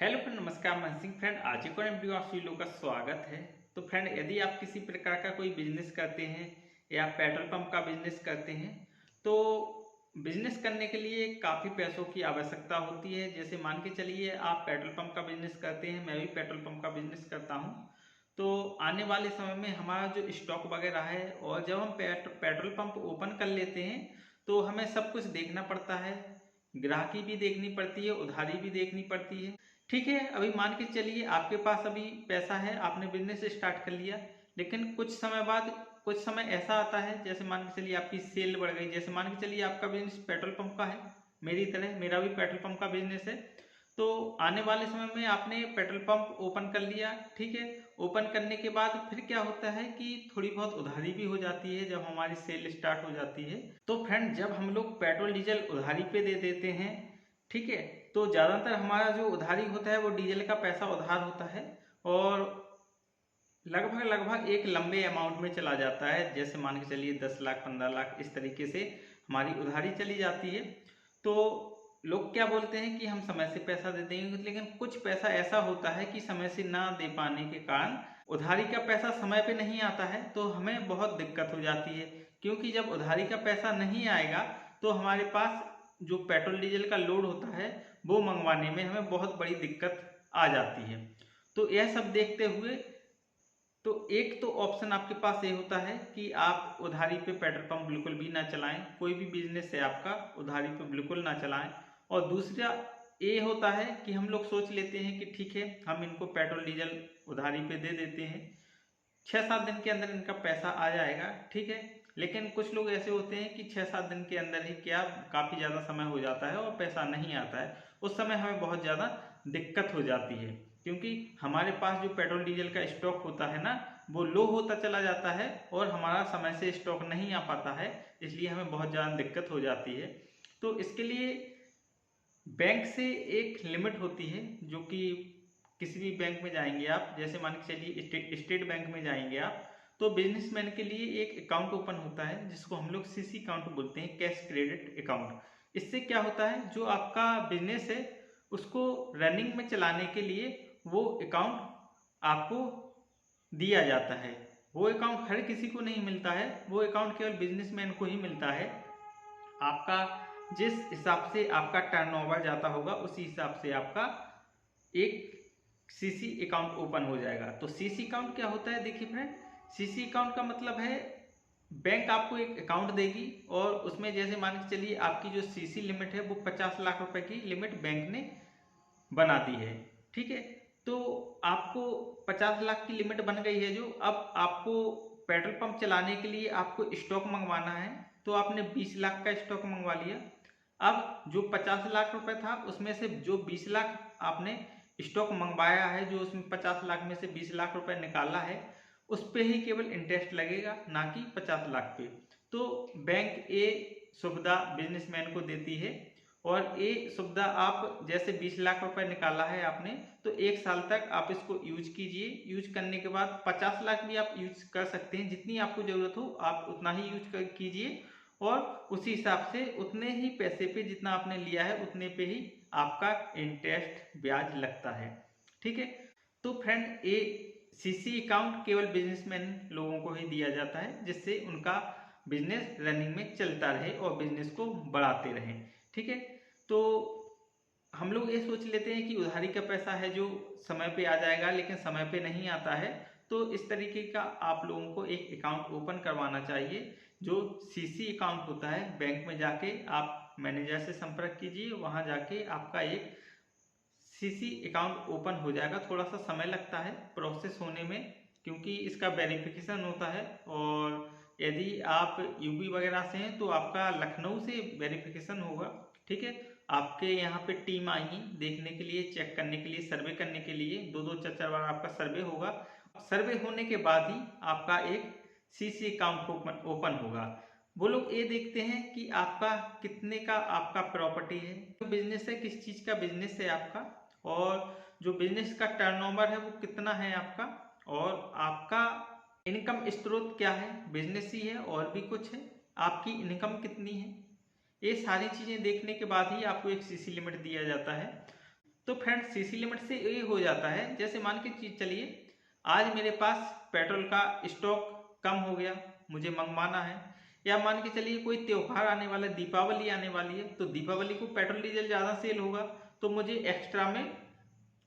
Hello friend, नमस्कार। मैं Singh friend, आज एक और वीडियो आप सभी लोगों का स्वागत है। तो फ्रेंड, यदि आप किसी प्रकार का कोई बिजनेस करते हैं या पेट्रोल पंप का बिजनेस करते हैं तो बिजनेस करने के लिए काफ़ी पैसों की आवश्यकता होती है। जैसे मान के चलिए आप पेट्रोल पंप का बिजनेस करते हैं, मैं भी पेट्रोल पंप का बिजनेस करता हूं। तो आने वाले समय में हमारा जो स्टॉक वगैरह है, और जब हम पेट्रोल पंप ओपन कर लेते हैं तो हमें सब कुछ देखना पड़ता है। ग्राहकी भी देखनी पड़ती है, उधारी भी देखनी पड़ती है। ठीक है, अभी मान के चलिए आपके पास अभी पैसा है, आपने बिजनेस स्टार्ट कर लिया, लेकिन कुछ समय बाद कुछ समय ऐसा आता है, जैसे मान के चलिए आपकी सेल बढ़ गई। जैसे मान के चलिए आपका बिजनेस पेट्रोल पंप का है, मेरी तरह मेरा भी पेट्रोल पंप का बिजनेस है। तो आने वाले समय में आपने पेट्रोल पंप ओपन कर लिया, ठीक है। ओपन करने के बाद फिर क्या होता है कि थोड़ी बहुत उधारी भी हो जाती है जब हमारी सेल स्टार्ट हो जाती है। तो फ्रेंड, जब हम लोग पेट्रोल डीजल उधारी पे दे देते हैं, ठीक है, तो ज़्यादातर हमारा जो उधारी होता है वो डीजल का पैसा उधार होता है, और लगभग लगभग एक लंबे अमाउंट में चला जाता है। जैसे मान के चलिए 10 लाख 15 लाख इस तरीके से हमारी उधारी चली जाती है। तो लोग क्या बोलते हैं कि हम समय से पैसा दे देंगे, लेकिन कुछ पैसा ऐसा होता है कि समय से ना दे पाने के कारण उधारी का पैसा समय पे नहीं आता है, तो हमें बहुत दिक्कत हो जाती है। क्योंकि जब उधारी का पैसा नहीं आएगा तो हमारे पास जो पेट्रोल डीजल का लोड होता है वो मंगवाने में हमें बहुत बड़ी दिक्कत आ जाती है। तो यह सब देखते हुए तो एक तो ऑप्शन आपके पास ये होता है कि आप उधारी पे पेट्रोल पंप बिल्कुल भी ना चलाएं, कोई भी बिजनेस है आपका उधारी पे बिल्कुल ना चलाएं। और दूसरा ये होता है कि हम लोग सोच लेते हैं कि ठीक है, हम इनको पेट्रोल डीजल उधारी पे दे देते हैं, 6-7 दिन के अंदर इनका पैसा आ जाएगा, ठीक है। लेकिन कुछ लोग ऐसे होते हैं कि 6-7 दिन के अंदर ही क्या, काफ़ी ज़्यादा समय हो जाता है और पैसा नहीं आता है। उस समय हमें बहुत ज़्यादा दिक्कत हो जाती है, क्योंकि हमारे पास जो पेट्रोल डीजल का स्टॉक होता है ना, वो लो होता चला जाता है और हमारा समय से स्टॉक नहीं आ पाता है। इसलिए हमें बहुत ज़्यादा दिक्कत हो जाती है। तो इसके लिए बैंक से एक लिमिट होती है, जो कि किसी भी बैंक में जाएंगे आप, जैसे मान के चलिए स्टेट बैंक में जाएंगे आप, तो बिजनेसमैन के लिए एक अकाउंट ओपन होता है जिसको हम लोग सीसी अकाउंट बोलते हैं, कैश क्रेडिट अकाउंट। इससे क्या होता है, जो आपका बिजनेस है उसको रनिंग में चलाने के लिए वो अकाउंट आपको दिया जाता है। वो अकाउंट हर किसी को नहीं मिलता है, वो अकाउंट केवल बिजनेसमैन को ही मिलता है। आपका जिस हिसाब से आपका टर्नओवर जाता होगा उसी हिसाब से आपका एक सीसी अकाउंट ओपन हो जाएगा। तो सीसी अकाउंट क्या होता है, देखिए फ्रेंड, सीसी अकाउंट का मतलब है बैंक आपको एक अकाउंट देगी, और उसमें जैसे मान के चलिए आपकी जो सीसी लिमिट है वो 50 लाख रुपए की लिमिट बैंक ने बना दी है, ठीक है। तो आपको 50 लाख की लिमिट बन गई है, जो अब आपको पेट्रोल पंप चलाने के लिए आपको स्टॉक मंगवाना है, तो आपने 20 लाख का स्टॉक मंगवा लिया। अब जो 50 लाख रुपए था उसमें से जो 20 लाख आपने स्टॉक मंगवाया है, जो उसमें 50 लाख में से 20 लाख रुपए निकाला है, उस पे ही केवल इंटरेस्ट लगेगा, ना कि 50 लाख पे। तो बैंक ये सुविधा बिजनेसमैन को देती है, और ये सुविधा आप जैसे 20 लाख रुपए निकाला है आपने, तो 1 साल तक आप इसको यूज कीजिए। यूज करने के बाद 50 लाख भी आप यूज कर सकते हैं, जितनी आपको जरूरत हो आप उतना ही यूज कीजिए, और उसी हिसाब से उतने ही पैसे पे जितना आपने लिया है उतने पे ही आपका इंटरेस्ट ब्याज लगता है, ठीक है। तो फ्रेंड, ये सीसी अकाउंट केवल बिजनेसमैन लोगों को ही दिया जाता है, जिससे उनका बिजनेस रनिंग में चलता रहे और बिजनेस को बढ़ाते रहें, ठीक है। तो हम लोग ये सोच लेते हैं कि उधारी का पैसा है जो समय पे आ जाएगा, लेकिन समय पे नहीं आता है। तो इस तरीके का आप लोगों को एक अकाउंट ओपन करवाना चाहिए, जो सीसी अकाउंट होता है। बैंक में जाके आप मैनेजर से संपर्क कीजिए, वहां जाके आपका एक सीसी अकाउंट ओपन हो जाएगा। थोड़ा सा समय लगता है प्रोसेस होने में, क्योंकि इसका वेरिफिकेशन होता है, और यदि आप यूपी वगैरह से हैं तो आपका लखनऊ से वेरिफिकेशन होगा, ठीक है। आपके यहाँ पे टीम आएगी देखने के लिए, चेक करने के लिए, सर्वे करने के लिए, 2-2 4-4 बार आपका सर्वे होगा। सर्वे होने के बाद ही आपका एक सीसी अकाउंट ओपन होगा। वो लोग ये देखते हैं कि आपका कितने का आपका प्रॉपर्टी है, जो बिजनेस है, किस चीज का बिजनेस है आपका, और जो बिजनेस का टर्नओवर है वो कितना है आपका, और आपका इनकम स्रोत क्या है, बिजनेस ही है और भी कुछ है, आपकी इनकम कितनी है। ये सारी चीजें देखने के बाद ही आपको एक सीसी लिमिट दिया जाता है। तो फ्रेंड सीसी लिमिट से ये हो जाता है, जैसे मान के चलिए आज मेरे पास पेट्रोल का स्टॉक कम हो गया, मुझे मंगवाना है, या मान के चलिए कोई त्योहार आने वाला है, दीपावली आने वाली है, तो दीपावली को पेट्रोल डीजल ज़्यादा सेल होगा, तो मुझे एक्स्ट्रा में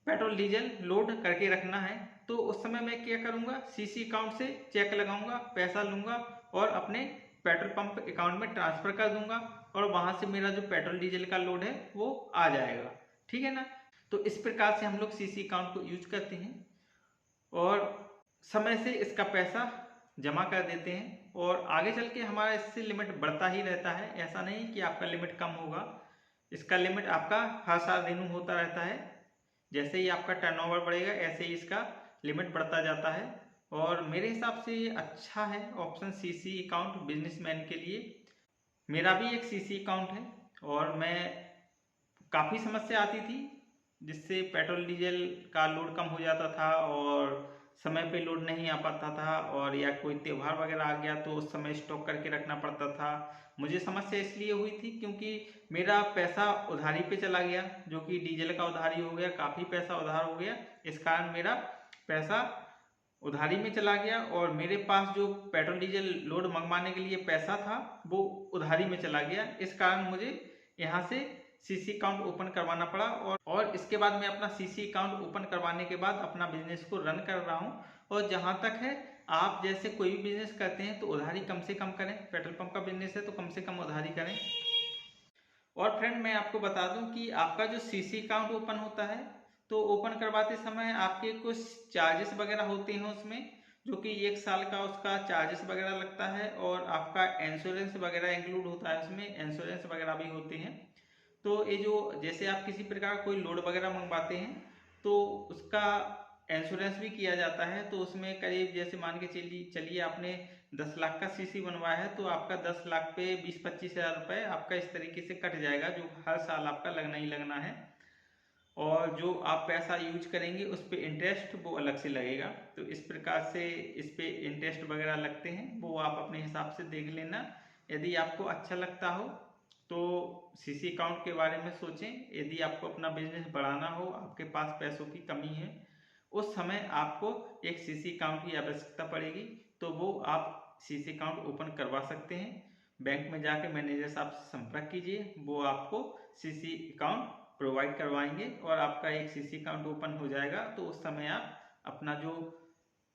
पेट्रोल डीजल लोड करके रखना है। तो उस समय मैं क्या करूँगा, सीसी अकाउंट से चेक लगाऊंगा, पैसा लूँगा और अपने पेट्रोल पंप अकाउंट में ट्रांसफ़र कर दूंगा और वहाँ से मेरा जो पेट्रोल डीजल का लोड है वो आ जाएगा। ठीक है ना। तो इस प्रकार से हम लोग सीसी अकाउंट को यूज करते हैं और समय से इसका पैसा जमा कर देते हैं और आगे चल के हमारा इससे लिमिट बढ़ता ही रहता है। ऐसा नहीं कि आपका लिमिट कम होगा, इसका लिमिट आपका हर साल रिन्यू होता रहता है। जैसे ही आपका टर्नओवर बढ़ेगा ऐसे ही इसका लिमिट बढ़ता जाता है और मेरे हिसाब से ये अच्छा है ऑप्शन सीसी अकाउंट बिजनेसमैन के लिए। मेरा भी एक सीसी अकाउंट है और मैं काफ़ी समस्या आती थी जिससे पेट्रोल डीजल का लोड कम हो जाता था और समय पे लोड नहीं आ पाता था, और या कोई त्यौहार वगैरह आ गया तो उस समय स्टॉक करके रखना पड़ता था। मुझे समस्या इसलिए हुई थी क्योंकि मेरा पैसा उधारी पे चला गया, जो कि डीजल का उधारी हो गया, काफ़ी पैसा उधार हो गया। इस कारण मेरा पैसा उधारी में चला गया और मेरे पास जो पेट्रोल डीजल लोड मंगवाने के लिए पैसा था वो उधारी में चला गया। इस कारण मुझे यहाँ से सीसी अकाउंट ओपन करवाना पड़ा और इसके बाद मैं अपना सीसी अकाउंट ओपन करवाने के बाद अपना बिजनेस को रन कर रहा हूँ। और जहाँ तक है, आप जैसे कोई भी बिजनेस करते हैं तो उधारी कम से कम करें। पेट्रोल पंप का बिजनेस है तो कम से कम उधारी करें। और फ्रेंड मैं आपको बता दूं कि आपका जो सीसी अकाउंट ओपन होता है तो ओपन करवाते समय आपके कुछ चार्जेस वगैरह होते हैं उसमें, जो कि 1 साल का उसका चार्जेस वगैरह लगता है और आपका इंश्योरेंस वगैरह इंक्लूड होता है, उसमें इंश्योरेंस वगैरह भी होते हैं। तो ये जो जैसे आप किसी प्रकार कोई लोड वगैरह मंगवाते हैं तो उसका इंश्योरेंस भी किया जाता है। तो उसमें करीब जैसे मान के चलिए आपने 10 लाख का सीसी बनवाया है तो आपका 10 लाख पे 20-25 हज़ार रुपये आपका इस तरीके से कट जाएगा, जो हर साल आपका लगना ही लगना है। और जो आप पैसा यूज करेंगे उस पर इंटरेस्ट वो अलग से लगेगा। तो इस प्रकार से इस पे इंटरेस्ट वगैरह लगते हैं, वो आप अपने हिसाब से देख लेना। यदि आपको अच्छा लगता हो तो सीसी अकाउंट के बारे में सोचें। यदि आपको अपना बिजनेस बढ़ाना हो, आपके पास पैसों की कमी है, उस समय आपको एक सीसी अकाउंट की आवश्यकता पड़ेगी, तो वो आप सीसी अकाउंट ओपन करवा सकते हैं। बैंक में जाके मैनेजर साहब से संपर्क कीजिए, वो आपको सीसी अकाउंट प्रोवाइड करवाएंगे और आपका एक सीसी अकाउंट ओपन हो जाएगा। तो उस समय आप अपना जो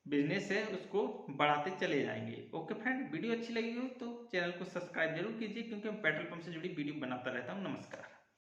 बिजनेस है उसको बढ़ाते चले जाएंगे। ओके फ्रेंड, वीडियो अच्छी लगी हो तो चैनल को सब्सक्राइब जरूर कीजिए, क्योंकि मैं पेट्रोल पंप से जुड़ी वीडियो बनाता रहता हूँ। नमस्कार।